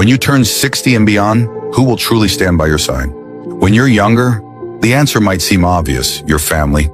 When you turn 60 and beyond, who will truly stand by your side? When you're younger, the answer might seem obvious: your family,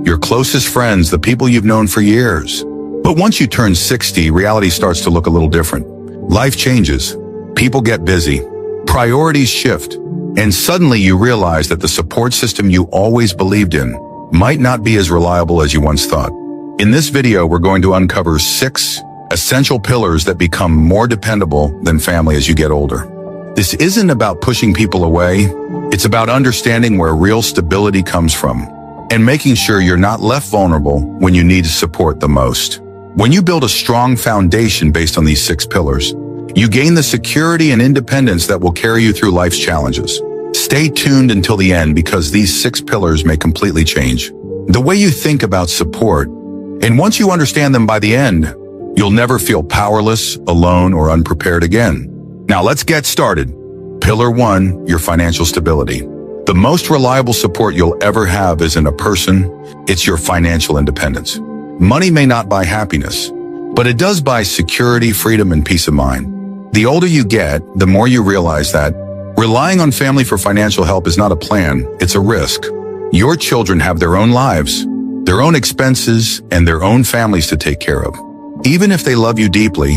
your closest friends, the people you've known for years. But once you turn 60, reality starts to look a little different. Life changes, people get busy, priorities shift, and suddenly you realize that the support system you always believed in might not be as reliable as you once thought. In this video, we're going to uncover 6 essential pillars that become more dependable than family as you get older. This isn't about pushing people away. It's about understanding where real stability comes from and making sure you're not left vulnerable when you need support the most. When you build a strong foundation based on these 6 pillars, you gain the security and independence that will carry you through life's challenges. Stay tuned until the end because these 6 pillars may completely change the way you think about support. And once you understand them by the end, you'll never feel powerless, alone, or unprepared again. Now let's get started. Pillar 1, your financial stability. The most reliable support you'll ever have isn't a person, it's your financial independence. Money may not buy happiness, but it does buy security, freedom, and peace of mind. The older you get, the more you realize that relying on family for financial help is not a plan, it's a risk. Your children have their own lives, their own expenses, and their own families to take care of. Even if they love you deeply,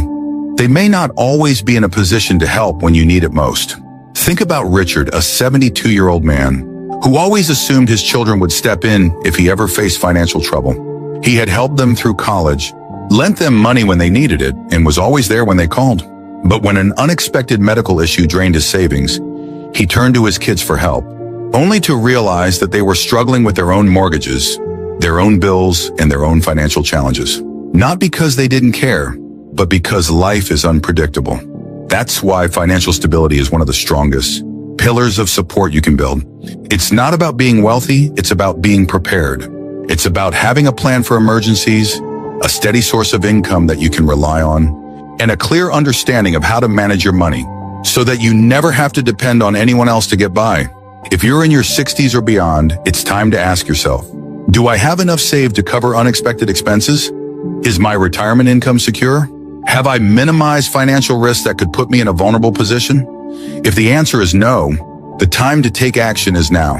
they may not always be in a position to help when you need it most. Think about Richard, a 72-year-old man who always assumed his children would step in if he ever faced financial trouble. He had helped them through college, lent them money when they needed it, and was always there when they called. But when an unexpected medical issue drained his savings, he turned to his kids for help, only to realize that they were struggling with their own mortgages, their own bills, and their own financial challenges. Not because they didn't care, but because life is unpredictable. That's why financial stability is one of the strongest pillars of support you can build. It's not about being wealthy, it's about being prepared. It's about having a plan for emergencies, a steady source of income that you can rely on, and a clear understanding of how to manage your money so that you never have to depend on anyone else to get by. If you're in your 60s or beyond, it's time to ask yourself, do I have enough saved to cover unexpected expenses? Is my retirement income secure? Have I minimized financial risks that could put me in a vulnerable position? If the answer is no, the time to take action is now.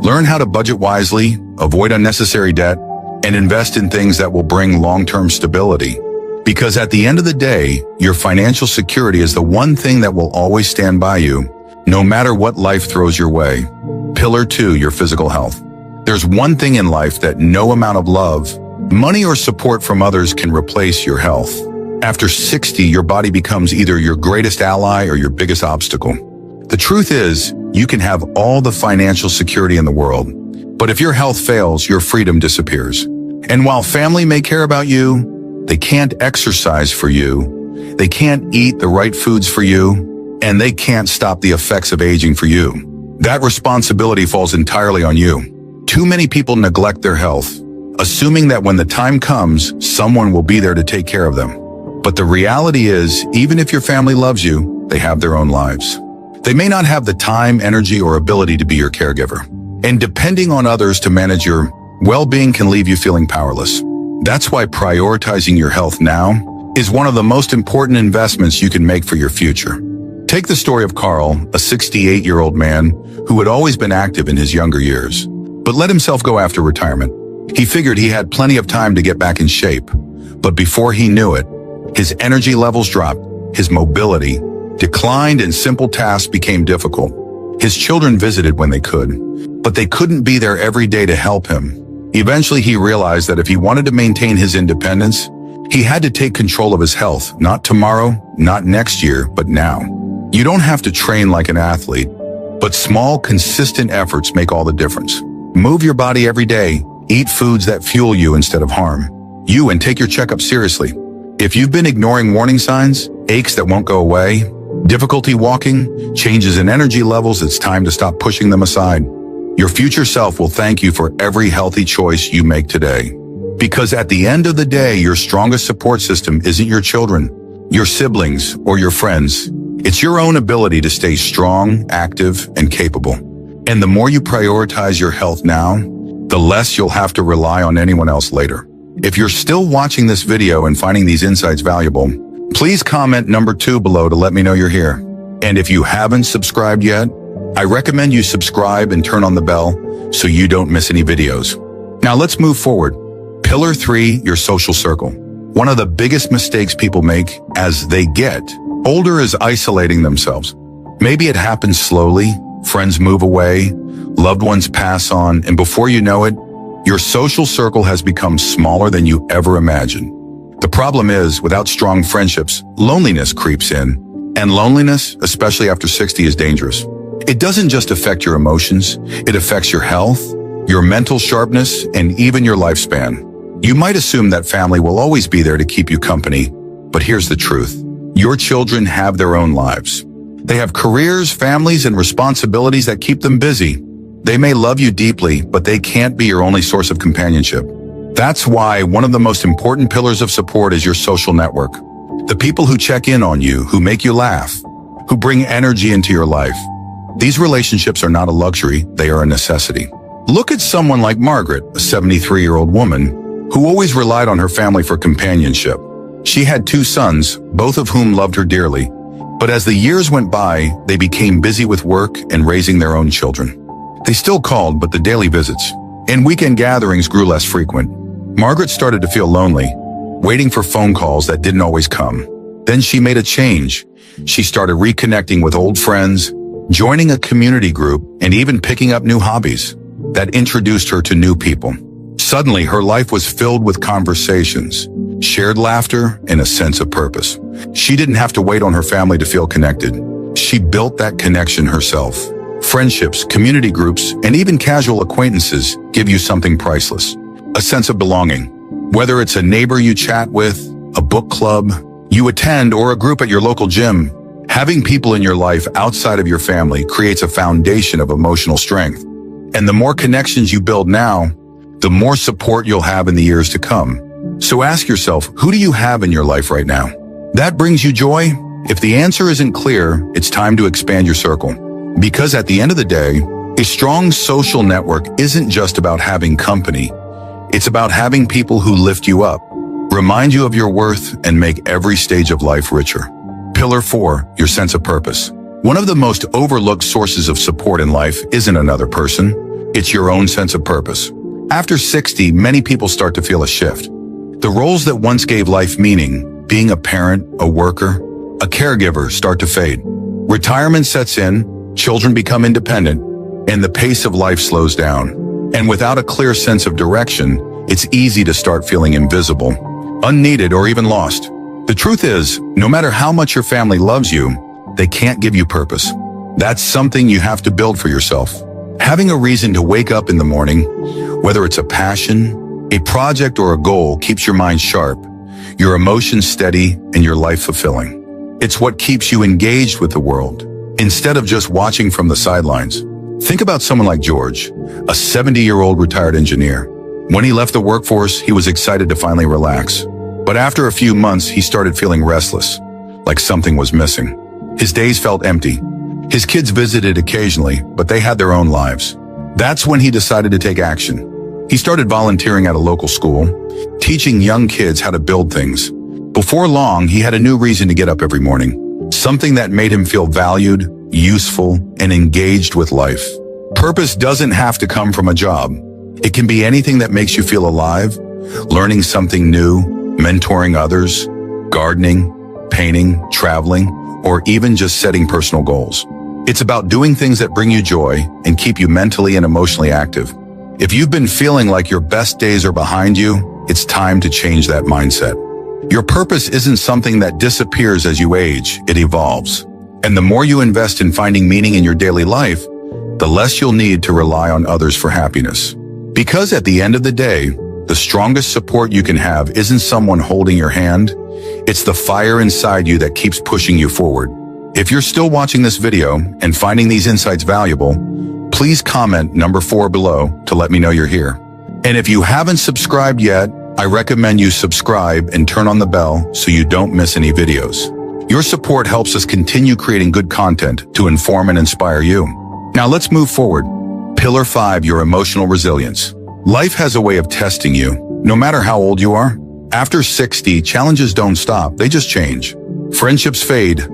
Learn how to budget wisely, avoid unnecessary debt, and invest in things that will bring long-term stability. Because at the end of the day, your financial security is the one thing that will always stand by you, no matter what life throws your way. Pillar 2, your physical health. There's one thing in life that no amount of love, money, or support from others can replace: your health. After 60, your body becomes either your greatest ally or your biggest obstacle. The truth is, you can have all the financial security in the world, but if your health fails, your freedom disappears. And while family may care about you, they can't exercise for you, they can't eat the right foods for you, and they can't stop the effects of aging for you. That responsibility falls entirely on you. Too many people neglect their health, assuming that when the time comes, someone will be there to take care of them. But the reality is, even if your family loves you, they have their own lives. They may not have the time, energy, or ability to be your caregiver. And depending on others to manage your well-being can leave you feeling powerless. That's why prioritizing your health now is one of the most important investments you can make for your future. Take the story of Carl, a 68-year-old man who had always been active in his younger years, but let himself go after retirement. He figured he had plenty of time to get back in shape, but before he knew it, his energy levels dropped, his mobility declined, and simple tasks became difficult. His children visited when they could, but they couldn't be there every day to help him. Eventually, he realized that if he wanted to maintain his independence, he had to take control of his health, not tomorrow, not next year, but now. You don't have to train like an athlete, but small, consistent efforts make all the difference. Move your body every day, eat foods that fuel you instead of harm you, and take your checkup seriously. If you've been ignoring warning signs, aches that won't go away, difficulty walking, changes in energy levels, it's time to stop pushing them aside. Your future self will thank you for every healthy choice you make today. Because at the end of the day, your strongest support system isn't your children, your siblings, or your friends. It's your own ability to stay strong, active, and capable. And the more you prioritize your health now, the less you'll have to rely on anyone else later. If you're still watching this video and finding these insights valuable, please comment number 2 below to let me know you're here. And if you haven't subscribed yet, I recommend you subscribe and turn on the bell so you don't miss any videos. Now let's move forward. Pillar 3, your social circle. One of the biggest mistakes people make as they get older is isolating themselves. Maybe it happens slowly, friends move away, loved ones pass on, and before you know it, your social circle has become smaller than you ever imagined. The problem is, without strong friendships, loneliness creeps in. And loneliness, especially after 60, is dangerous. It doesn't just affect your emotions, it affects your health, your mental sharpness, and even your lifespan. You might assume that family will always be there to keep you company, but here's the truth. Your children have their own lives. They have careers, families, and responsibilities that keep them busy. They may love you deeply, but they can't be your only source of companionship. That's why one of the most important pillars of support is your social network. The people who check in on you, who make you laugh, who bring energy into your life. These relationships are not a luxury, they are a necessity. Look at someone like Margaret, a 73-year-old woman, who always relied on her family for companionship. She had 2 sons, both of whom loved her dearly. But as the years went by, they became busy with work and raising their own children. They still called, but the daily visits and weekend gatherings grew less frequent. Margaret started to feel lonely, waiting for phone calls that didn't always come. Then she made a change. She started reconnecting with old friends, joining a community group, and even picking up new hobbies that introduced her to new people. Suddenly, her life was filled with conversations, shared laughter, and a sense of purpose. She didn't have to wait on her family to feel connected. She built that connection herself. Friendships, community groups, and even casual acquaintances give you something priceless. A sense of belonging. Whether it's a neighbor you chat with, a book club you attend, or a group at your local gym, having people in your life outside of your family creates a foundation of emotional strength. And the more connections you build now, the more support you'll have in the years to come. So ask yourself, who do you have in your life right now? That brings you joy? If the answer isn't clear, it's time to expand your circle. Because at the end of the day, a strong social network isn't just about having company. It's about having people who lift you up, remind you of your worth, and make every stage of life richer. Pillar 4, your sense of purpose. One of the most overlooked sources of support in life isn't another person. It's your own sense of purpose. After 60, many people start to feel a shift. The roles that once gave life meaning, being a parent, a worker, a caregiver, start to fade. Retirement sets in, children become independent, and the pace of life slows down. And without a clear sense of direction, it's easy to start feeling invisible, unneeded, or even lost. The truth is, no matter how much your family loves you, they can't give you purpose. That's something you have to build for yourself. Having a reason to wake up in the morning, whether it's a passion, a project, or a goal, keeps your mind sharp, your emotions steady, and your life fulfilling. It's what keeps you engaged with the world, instead of just watching from the sidelines. Think about someone like George, a 70-year-old retired engineer. When he left the workforce, he was excited to finally relax. But after a few months, he started feeling restless, like something was missing. His days felt empty. His kids visited occasionally, but they had their own lives. That's when he decided to take action. He started volunteering at a local school, teaching young kids how to build things. Before long, he had a new reason to get up every morning, something that made him feel valued, useful, and engaged with life. Purpose doesn't have to come from a job. It can be anything that makes you feel alive, learning something new, mentoring others, gardening, painting, traveling, or even just setting personal goals. It's about doing things that bring you joy and keep you mentally and emotionally active. If you've been feeling like your best days are behind you, it's time to change that mindset. Your purpose isn't something that disappears as you age, it evolves. And the more you invest in finding meaning in your daily life, the less you'll need to rely on others for happiness. Because at the end of the day, the strongest support you can have isn't someone holding your hand, it's the fire inside you that keeps pushing you forward. If you're still watching this video and finding these insights valuable, please comment number 4 below to let me know you're here. And if you haven't subscribed yet, I recommend you subscribe and turn on the bell so you don't miss any videos. Your support helps us continue creating good content to inform and inspire you. Now let's move forward. Pillar 5, your emotional resilience. Life has a way of testing you, no matter how old you are. After 60, challenges don't stop, they just change. Friendships fade,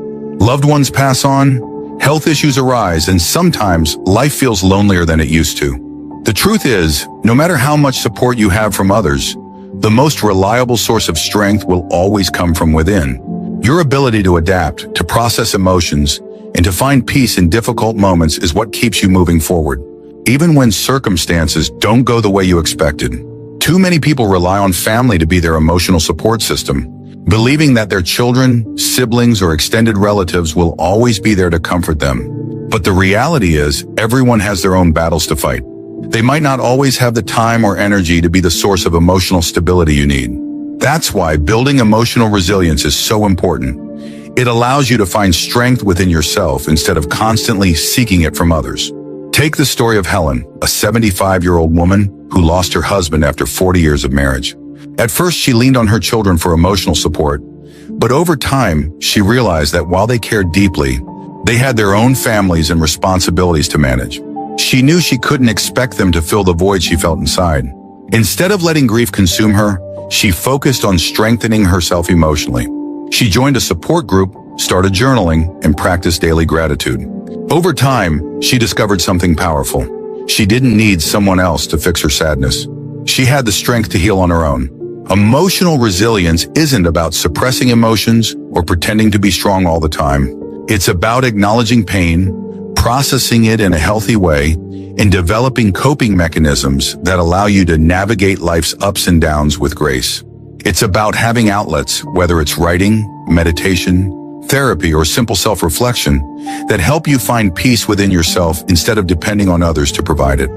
Loved ones pass on, health issues arise, and sometimes life feels lonelier than it used to. The truth is, no matter how much support you have from others, the most reliable source of strength will always come from within. Your ability to adapt, to process emotions, and to find peace in difficult moments is what keeps you moving forward, even when circumstances don't go the way you expected. Too many people rely on family to be their emotional support system, believing that their children, siblings, or extended relatives will always be there to comfort them. But the reality is, everyone has their own battles to fight. They might not always have the time or energy to be the source of emotional stability you need. That's why building emotional resilience is so important. It allows you to find strength within yourself instead of constantly seeking it from others. Take the story of Helen, a 75-year-old woman who lost her husband after 40 years of marriage. At first, she leaned on her children for emotional support, but over time, she realized that while they cared deeply, they had their own families and responsibilities to manage. She knew she couldn't expect them to fill the void she felt inside. Instead of letting grief consume her, she focused on strengthening herself emotionally. She joined a support group, started journaling, and practiced daily gratitude. Over time, she discovered something powerful. She didn't need someone else to fix her sadness. She had the strength to heal on her own. Emotional resilience isn't about suppressing emotions or pretending to be strong all the time. It's about acknowledging pain, processing it in a healthy way, and developing coping mechanisms that allow you to navigate life's ups and downs with grace. It's about having outlets, whether it's writing, meditation, therapy, or simple self-reflection, that help you find peace within yourself instead of depending on others to provide it.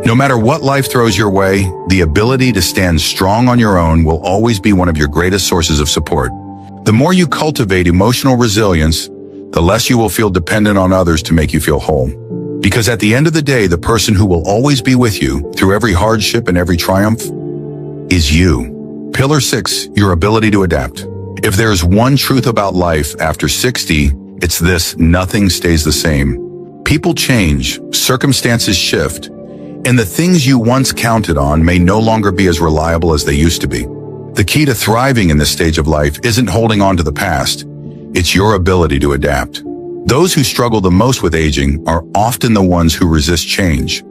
No matter what life throws your way, the ability to stand strong on your own will always be one of your greatest sources of support. The more you cultivate emotional resilience, the less you will feel dependent on others to make you feel whole. Because at the end of the day, the person who will always be with you through every hardship and every triumph is you. Pillar 6, your ability to adapt. If there's one truth about life after 60, it's this: nothing stays the same. People change, circumstances shift, and the things you once counted on may no longer be as reliable as they used to be. The key to thriving in this stage of life isn't holding on to the past. It's your ability to adapt. Those who struggle the most with aging are often the ones who resist change,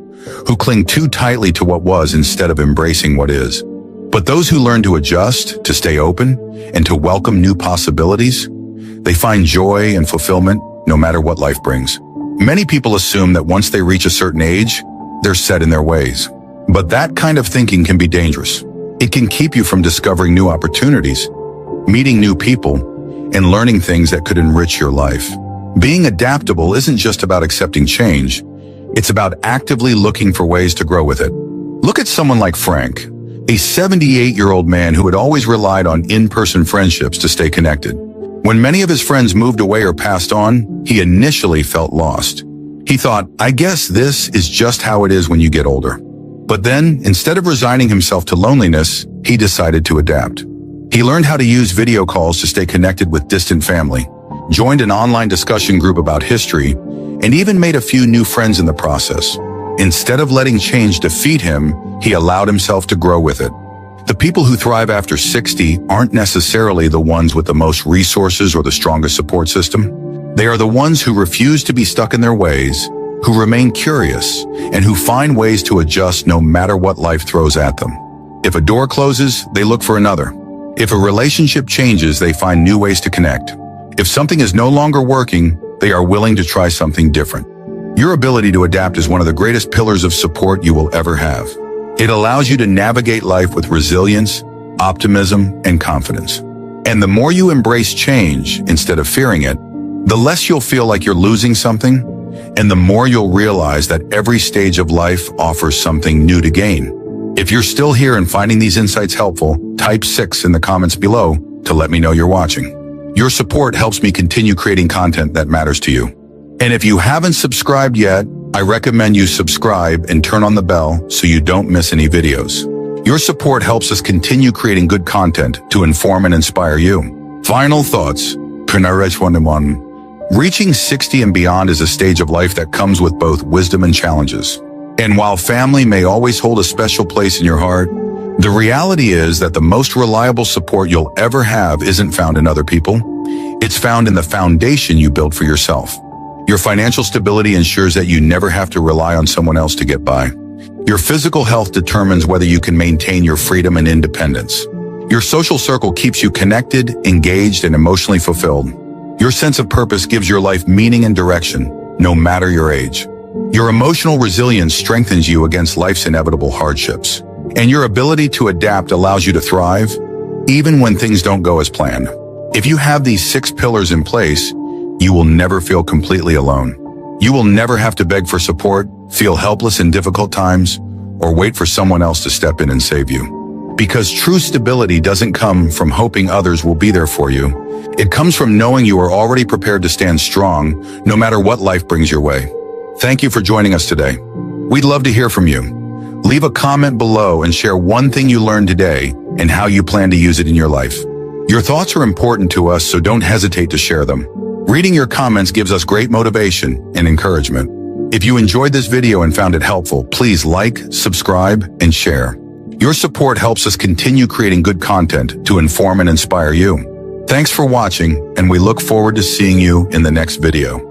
who cling too tightly to what was instead of embracing what is. But those who learn to adjust, to stay open, and to welcome new possibilities, they find joy and fulfillment no matter what life brings. Many people assume that once they reach a certain age, they're set in their ways. But that kind of thinking can be dangerous. It can keep you from discovering new opportunities, meeting new people, and learning things that could enrich your life. Being adaptable isn't just about accepting change. It's about actively looking for ways to grow with it. Look at someone like Frank, a 78-year-old man who had always relied on in-person friendships to stay connected. When many of his friends moved away or passed on, he initially felt lost. He thought, I guess this is just how it is when you get older. But then, instead of resigning himself to loneliness, he decided to adapt. He learned how to use video calls to stay connected with distant family, joined an online discussion group about history, and even made a few new friends in the process. Instead of letting change defeat him, he allowed himself to grow with it. The people who thrive after 60 aren't necessarily the ones with the most resources or the strongest support system. They are the ones who refuse to be stuck in their ways, who remain curious, and who find ways to adjust no matter what life throws at them. If a door closes, they look for another. If a relationship changes, they find new ways to connect. If something is no longer working, they are willing to try something different. Your ability to adapt is one of the greatest pillars of support you will ever have. It allows you to navigate life with resilience, optimism, and confidence. And the more you embrace change instead of fearing it, the less you'll feel like you're losing something, and the more you'll realize that every stage of life offers something new to gain. If you're still here and finding these insights helpful, type 6 in the comments below to let me know you're watching. Your support helps me continue creating content that matters to you. And if you haven't subscribed yet, I recommend you subscribe and turn on the bell so you don't miss any videos. Your support helps us continue creating good content to inform and inspire you. Final thoughts. Reaching 60 and beyond is a stage of life that comes with both wisdom and challenges. And while family may always hold a special place in your heart, the reality is that the most reliable support you'll ever have isn't found in other people. It's found in the foundation you build for yourself. Your financial stability ensures that you never have to rely on someone else to get by. Your physical health determines whether you can maintain your freedom and independence. Your social circle keeps you connected, engaged, and emotionally fulfilled. Your sense of purpose gives your life meaning and direction, no matter your age. Your emotional resilience strengthens you against life's inevitable hardships. And your ability to adapt allows you to thrive, even when things don't go as planned. If you have these 6 pillars in place, you will never feel completely alone. You will never have to beg for support, feel helpless in difficult times, or wait for someone else to step in and save you. Because true stability doesn't come from hoping others will be there for you. It comes from knowing you are already prepared to stand strong, no matter what life brings your way. Thank you for joining us today. We'd love to hear from you. Leave a comment below and share one thing you learned today and how you plan to use it in your life. Your thoughts are important to us, so don't hesitate to share them. Reading your comments gives us great motivation and encouragement. If you enjoyed this video and found it helpful, please like, subscribe, and share. Your support helps us continue creating good content to inform and inspire you. Thanks for watching, and we look forward to seeing you in the next video.